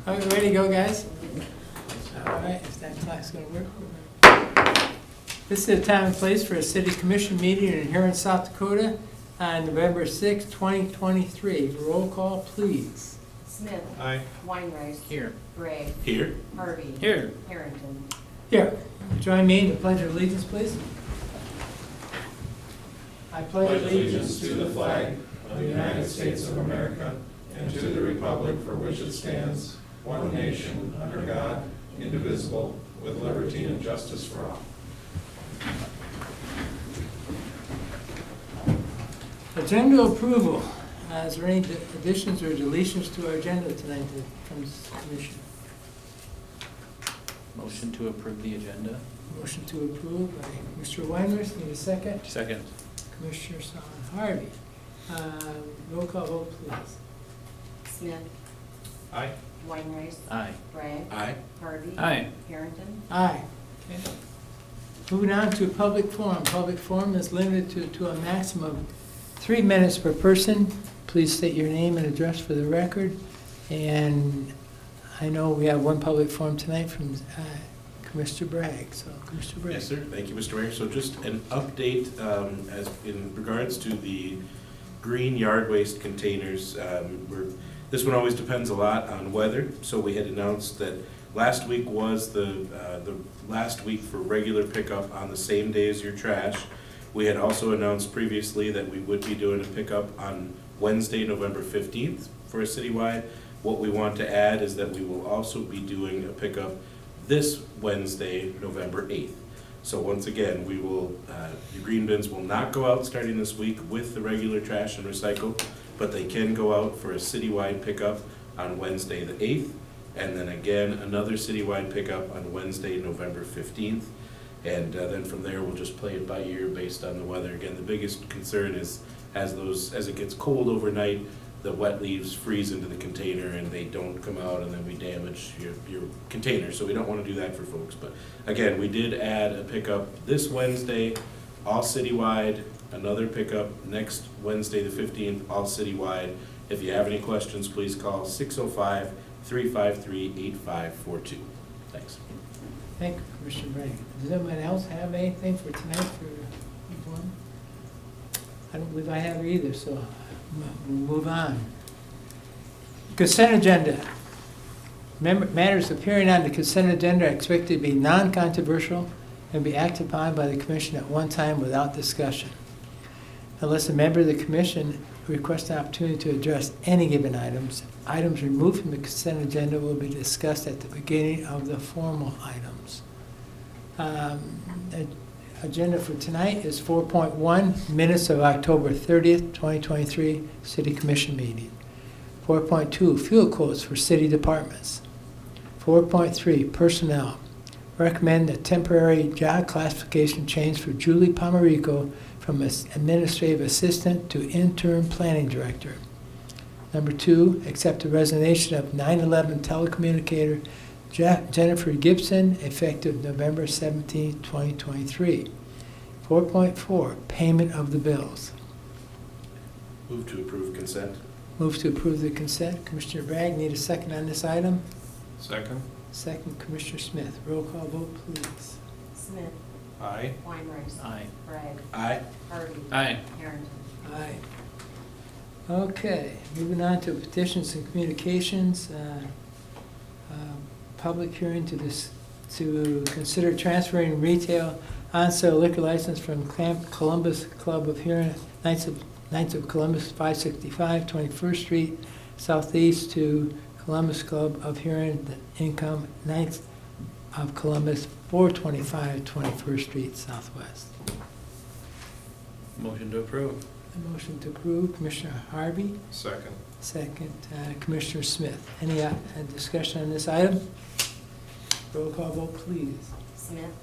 Are we ready to go, guys? All right, if that clock's gonna work. This is the time and place for a city commission meeting in Huron, South Dakota on November 6, 2023. Roll call, please. Smith. Aye. Weinreich. Here. Gray. Here. Harvey. Here. Harrington. Here. Join me in the Pledge of Allegiance, please. I pledge allegiance to the flag of the United States of America and to the republic for which it stands, one nation, under God, indivisible, with liberty and justice for all. Agenda approval. Is there any additions or deletions to our agenda tonight from this commission? Motion to approve the agenda. Motion to approve by Mr. Weinrich. Need a second? Second. Commissioner Harvey. Roll call vote, please. Smith. Aye. Weinreich. Aye. Gray. Aye. Harvey. Aye. Harrington. Aye. Okay. Moving on to public forum. Public forum is limited to a maximum of 3 minutes per person. Please state your name and address for the record. And I know we have one public forum tonight from Commissioner Bragg. So, Commissioner Bragg. Yes, sir. Thank you, Mr. Mayor. So just an update as in regards to the green yard waste containers. This one always depends a lot on weather. So we had announced that last week was the last week for regular pickup on the same day as your trash. We had also announced previously that we would be doing a pickup on Wednesday, November 15th for a citywide. What we want to add is that we will also be doing a pickup this Wednesday, November 8th. So once again, we will, your green bins will not go out starting this week with the regular trash and recycle, but they can go out for a citywide pickup on Wednesday the 8th, and then again, another citywide pickup on Wednesday, November 15th. And then from there, we'll just play it by ear based on the weather. Again, the biggest concern is as it gets cold overnight, the wet leaves freeze into the container and they don't come out, and then we damage your container. So we don't want to do that for folks. But again, we did add a pickup this Wednesday, all citywide, another pickup next Wednesday the 15th, all citywide. If you have any questions, please call 605-353-8542. Thanks. Thank you, Commissioner Bragg. Does anyone else have anything for tonight for forum? I don't believe I have either, so we'll move on. Consent agenda. Matters appearing on the consent agenda are expected to be non-controversial and be acted upon by the commission at one time without discussion. Unless a member of the commission requests an opportunity to address any given items removed from the consent agenda will be discussed at the beginning of the formal items. The agenda for tonight is 4.1, minutes of October 30th, 2023, City Commission meeting. 4.2, fuel quotes for city departments. 4.3, personnel. Recommend a temporary job classification change for Julie Pomerico from administrative assistant to interim planning director. Number 2, accept the resignation of 9/11 telecommunicator Jennifer Gibson, effective November 17, 2023. 4.4, payment of the bills. Move to approve consent. Move to approve the consent. Commissioner Bragg, need a second on this item? Second. Second, Commissioner Smith. Roll call vote, please. Smith. Aye. Weinreich. Aye. Bragg. Aye. Harvey. Aye. Harrington. Aye. Okay, moving on to petitions and communications. Public hearing to consider transferring retail on-sale liquor license from Columbus Club of Huron, Knights of Columbus, 565 21st Street Southeast, to Columbus Club of Huron, the income Knights of Columbus, 425 21st Street Southwest. Motion to approve. A motion to approve, Commissioner Harvey. Second. Second, Commissioner Smith. Any discussion on this item? Roll call vote, please. Smith.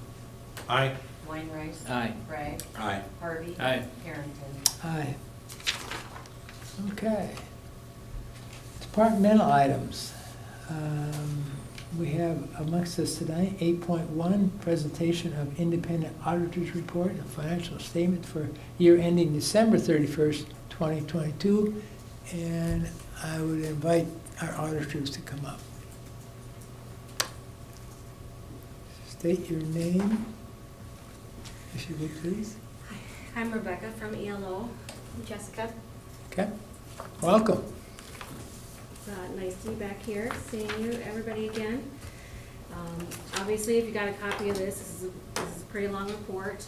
Aye. Weinreich. Aye. Bragg. Aye. Harvey. Aye. Harrington. Aye. Okay. Departmental items. We have amongst us tonight 8.1, presentation of independent auditor's report and financial statement for year ending December 31st, 2022. And I would invite our auditors to come up. State your name, if you would please. I'm Rebecca from ELO. Jessica. Okay, welcome. Nice to be back here, seeing you, everybody again. Obviously, if you got a copy of this is a pretty long report.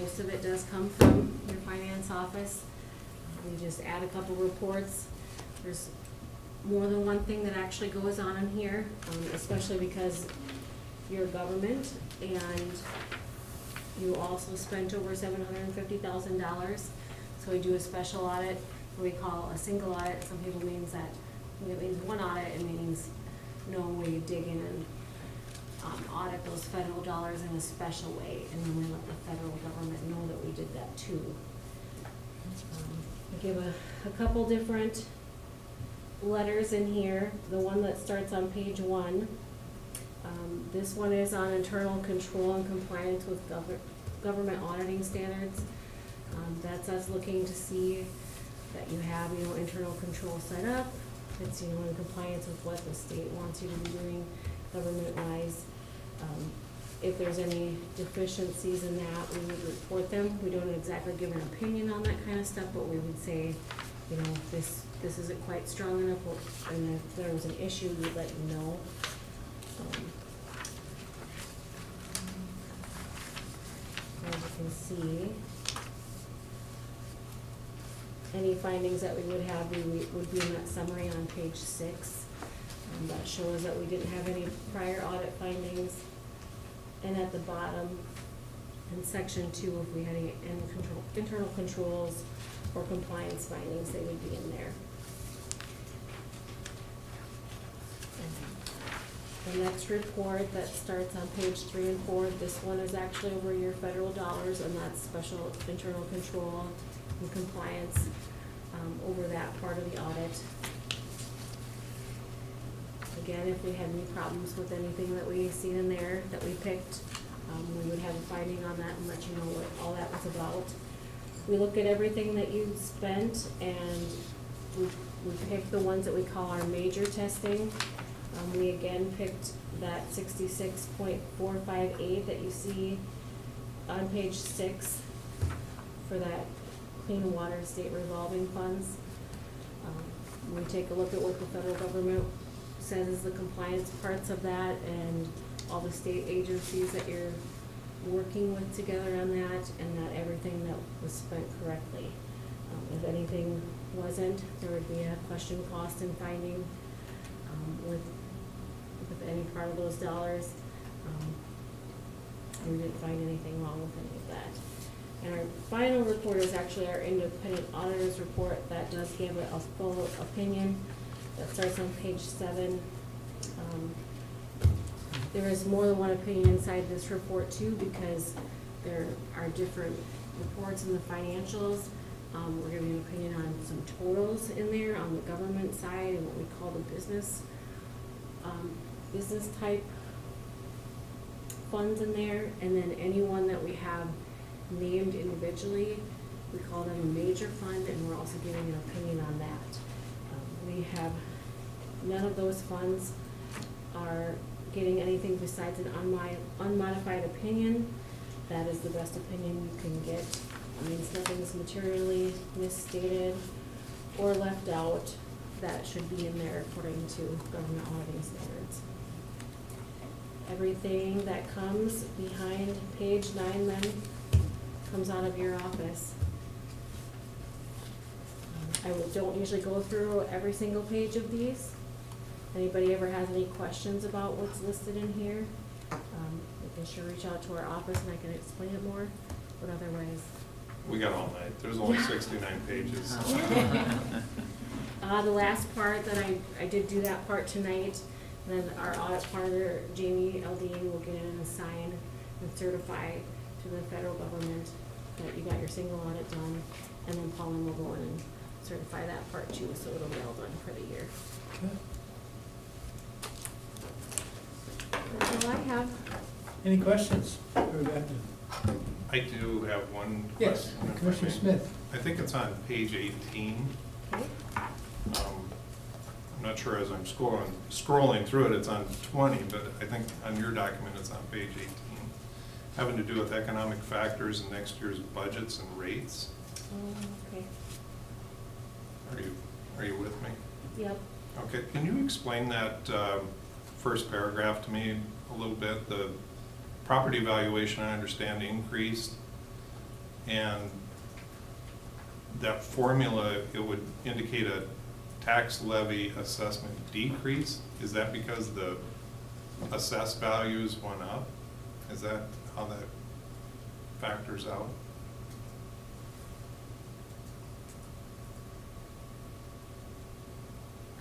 Most of it does come from your finance office. We just add a couple reports. There's more than one thing that actually goes on in here, especially because you're a government and you also spent over $750,000. So we do a special audit, what we call a single audit. Some people means that, when it means one audit, it means no, we dig in and audit those federal dollars in a special way, and then we let the federal government know that we did that too. I give a couple different letters in here. The one that starts on page 1. This one is on internal control and compliance with government auditing standards. That's us looking to see that you have, internal control set up. It's, in compliance with what the state wants you to be doing government-wise. If there's any deficiencies in that, we would report them. We don't exactly give an opinion on that kind of stuff, but we would say, this isn't quite strong enough, and if there was an issue, we'd let you know. As you can see, any findings that we would have, would be in that summary on page 6. That shows that we didn't have any prior audit findings. And at the bottom, in section 2, if we had any internal controls or compliance findings, they would be in there. The next report that starts on page 3 and 4, this one is actually over your federal dollars, and that's special internal control and compliance over that part of the audit. Again, if we had any problems with anything that we seen in there that we picked, we would have a finding on that and let you know what all that was about. We look at everything that you spent, and we picked the ones that we call our major testing. We again picked that 66.458 that you see on page 6 for that clean water state revolving funds. We take a look at what the federal government says is the compliance parts of that, and all the state agencies that you're working with together on that, and that everything that was spent correctly. If anything wasn't, there would be a question, cost, and finding with any part of those dollars. We didn't find anything wrong with any of that. And our final report is actually our independent auditor's report that does give a full opinion. That starts on page 7. There is more than one opinion inside this report too, because there are different reports in the financials. We're giving an opinion on some totals in there on the government side and what we call the business type funds in there, and then anyone that we have named individually, we call them a major fund, and we're also giving an opinion on that. We have, none of those funds are getting anything besides an unmodified opinion. That is the best opinion you can get. It means nothing's materially misstated or left out that should be in there according to government auditing standards. Everything that comes behind page 9 then comes out of your office. I don't usually go through every single page of these. Anybody ever has any questions about what's listed in here, you can sure reach out to our office and I can explain it more, but otherwise. We got all night. There's only 69 pages. The last part that I did do that part tonight, then our audit partner, Jamie Aldine, will get in and sign and certify to the federal government that you got your single audit done, and then Pauline will go in and certify that part too, so it'll be all done for the year. Okay. That's all I have. Any questions for Rebecca? I do have one Yes, question. if I Commissioner may. Smith. I think it's on page 18. Okay. I'm not not sure as I'm scrolling through it, it's on 20, but I think on your document, it's on page 18. Having to do with economic factors in next year's budgets and rates. Oh, okay, Are you with me? yep. Okay, can you explain that first paragraph to me a little bit? The property valuation, I understand, increased, and that formula, it would indicate a tax levy assessment decrease. Is that because the assessed values went up? Is that how that factors out?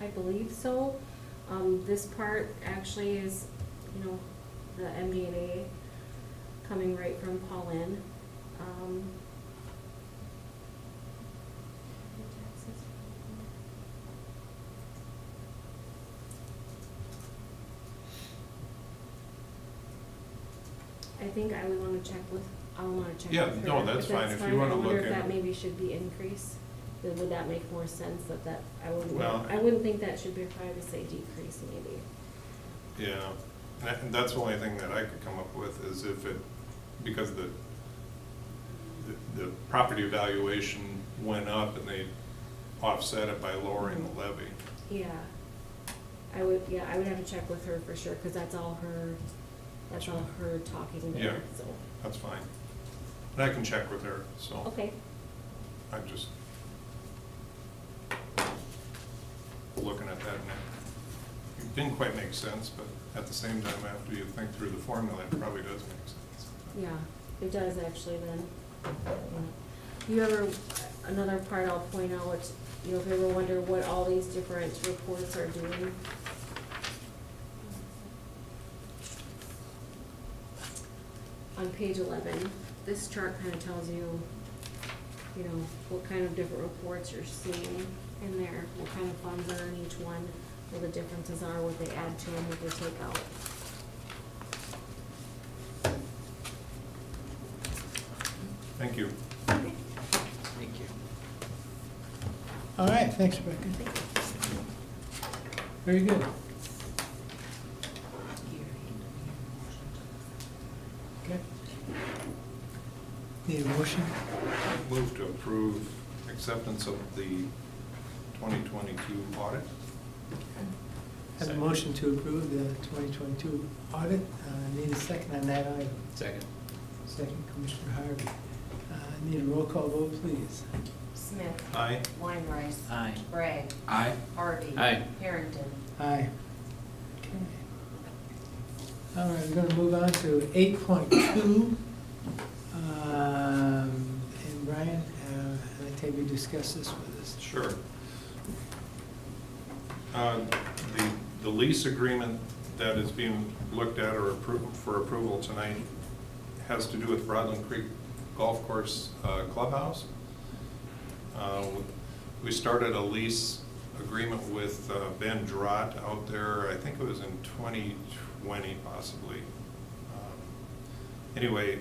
I believe so. This part actually is, you know, the MD&A coming right from Pauline. I think I would wanna check with, I'll wanna check with her. Yeah, no, that's fine. If you wanna I look wonder if in- that maybe should be increased. Then would that make more sense that, Well- I wouldn't think that should be, probably say decrease maybe. Yeah, and that's the only thing that I could come up with is if it, because the property valuation went up and they offset it by lowering the levy. Yeah. I would have to check with her for sure, cause that's all her talking Yeah. there, so. That's fine. And I can check with her, so Okay, I'm just looking at that and it didn't quite make sense, but at the same time, after you think through the formula, it probably does make sense. yeah, it does actually then. Yeah. You ever, another part I'll point out, you know, if you ever wonder what all these different reports are doing. On page 11, this chart kind of tells you, you know, what kind of different reports you're seeing in there, what kind of funds are in each one, what the differences are, what they add to them, what they take out. Thank you. Thank you. All right, thanks, Rebecca. Very good. Okay. Need a motion? Move to approve acceptance of the 2022 audit. Have a motion to approve the 2022 audit. Need a second on that item. Second. Second, Commissioner Harvey. Need a roll call vote, please. Smith. Aye. Weinreich. Aye. Bragg. Aye. Harvey. Aye. Harrington. Aye. Okay. All right, we're gonna move on to 8.2. And Brian, I'd like to have you discuss this with us. Sure. The lease agreement that is being looked at or approved for approval tonight has to do with Broadland Creek Golf Course Clubhouse. We started a lease agreement with Ben Drott out there, I think it was in 2020 possibly. Anyway,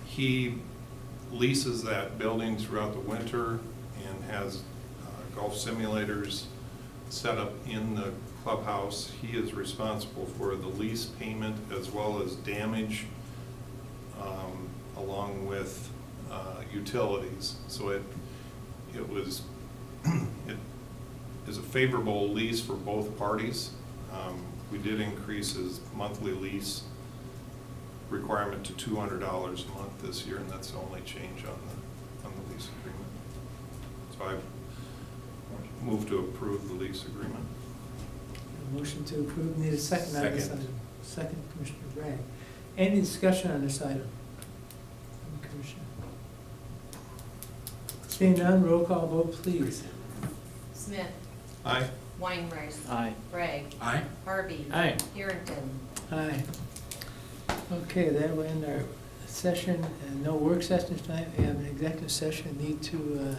he leases that building throughout the winter and has golf simulators set up in the clubhouse. He is responsible for the lease payment as well as damage along with utilities. So it was it is a favorable lease for both parties. We did increase his monthly lease requirement to $200 a month this year, and that's the only change on the lease agreement. So I move to approve the lease agreement. A motion to approve, need a second on this Second. item. Second, Commissioner Bragg. Any discussion on this item? Commissioner. Seeing none, roll call vote, please. Smith. Aye. Weinreich. Aye. Bragg. Aye. Harvey. Aye. Harrington. Aye. Okay, that will end our session, and no work sessions tonight. We have an executive session, need to